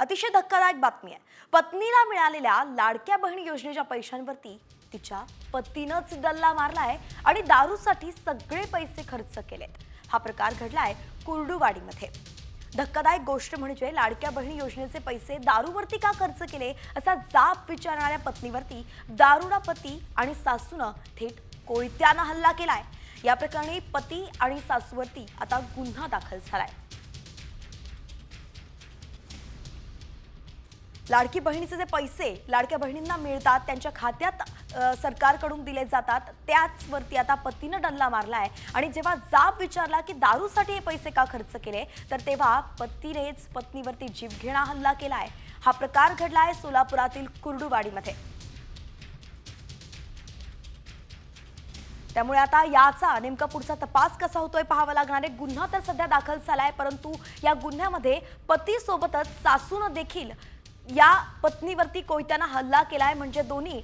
अतिशय धक्कादायक बातमी आहे। पत्नीला मिळालेल्या लाडक्या बहिणी योजनेच्या पैशांवरती तिच्या पतीनंच डल्ला मारलाय आणि दारूसाठी सगळे पैसे खर्च केलेत। हा प्रकार घडलाय कुर्डुवाडीमध्ये। धक्कादायक गोष्ट म्हणजे लाडक्या बहिणी योजनेचे पैसे दारूवरती का खर्च केले असा जाब विचारणाऱ्या पत्नीवरती दारुडा पती आणि सासूनं थेट कोयत्यानं हल्ला केलाय। या प्रकरणी पती आणि सासूवरती आता गुन्हा दाखल झालाय। लाडकी बहिणीचे जे पैसे लाडक्या बहिणींना मिळतात त्यांच्या खात्यात सरकारकडून दिले जातात त्याचवरती आता पतीने डल्ला मारलाय आणि जेव्हा जाब विचारला की दारूसाठी हे पैसे का खर्च केले तर तेव्हा पतीनेच पत्नीवरती जीवघेणा हल्ला केलाय। हा प्रकार घडलाय सोलापुरातील कुर्डुवाडीमध्ये। त्यामुळे आता याचा नेमका पुढचा तपास कसा होतोय पाहावा लागणार आहे। गुन्हा तर सध्या दाखल झालाय परंतु या गुन्ह्यामध्ये पती सोबतच सासूने देखील या पत्नीवरती कोयत्याने हल्ला केलाय। म्हणजे दोन्ही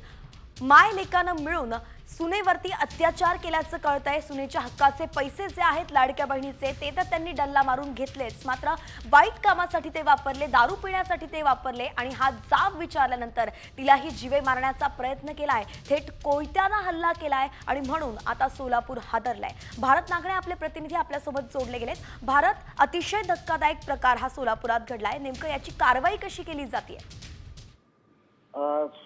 माय लेकानं मिळून सुनेवरती अत्याचार केल्याचं कळतंय। सुनेच्या हक्काचे पैसे जे आहेत लाडक्या बहिणीचे ते तर त्यांनी डल्ला मारून घेतलेच, मात्र वाईट कामासाठी ते वापरले, दारू पिण्यासाठी ते वापरले आणि हा जाब विचारल्यानंतर तिलाही जीवे मारण्याचा प्रयत्न केलाय, थेट कोयत्याने हल्ला केलाय आणि म्हणून आता सोलापूर हादरलाय। भारत नागणे आपले प्रतिनिधी आपल्यासोबत जोडले गेलेत। भारत, अतिशय धक्कादायक प्रकार हा सोलापुरात घडलाय, नेमकं याची कारवाई कशी केली जाते?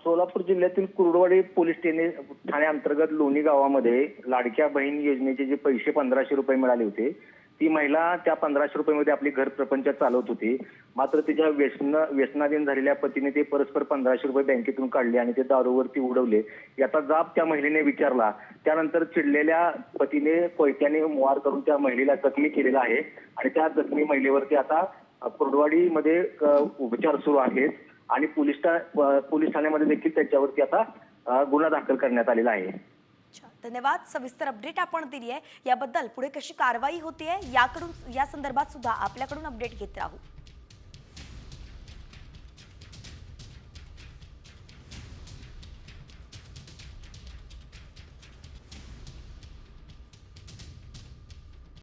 सोलापूर जिल्ह्यातील कुर्डुवाडी पोलीस ठाणे अंतर्गत लोणी गावामध्ये लाडक्या बहीण योजनेचे जे पैसे 1500 रुपये मिळाले होते, ती महिला त्या 1500 रुपयामध्ये आपली घर प्रपंच चालवत होती। मात्र तिच्या व्यसनाधीन झालेल्या पतीने ते परस्पर 1500 रुपये बँकेतून काढले आणि ते दारूवरती उडवले। याचा जाब त्या महिलेने विचारला। त्यानंतर चिडलेल्या पतीने कोयत्याने मार करून त्या महिलेला जखमी केलेला आहे आणि त्या जखमी महिलेवरती आता कुर्डुवाडीमध्ये उपचार सुरू आहेत आणि पोलीस ठाण्यामध्ये देखील त्याच्यावरती आता गुन्हा दाखल करण्यात आलेला आहे। धन्यवाद। सविस्तर अपडेट आपण दिली आहे, याबद्दल पुढे कशी कारवाई होतीये याकडून या संदर्भात सुद्धा आपल्याकडून अपडेट घेत राहू।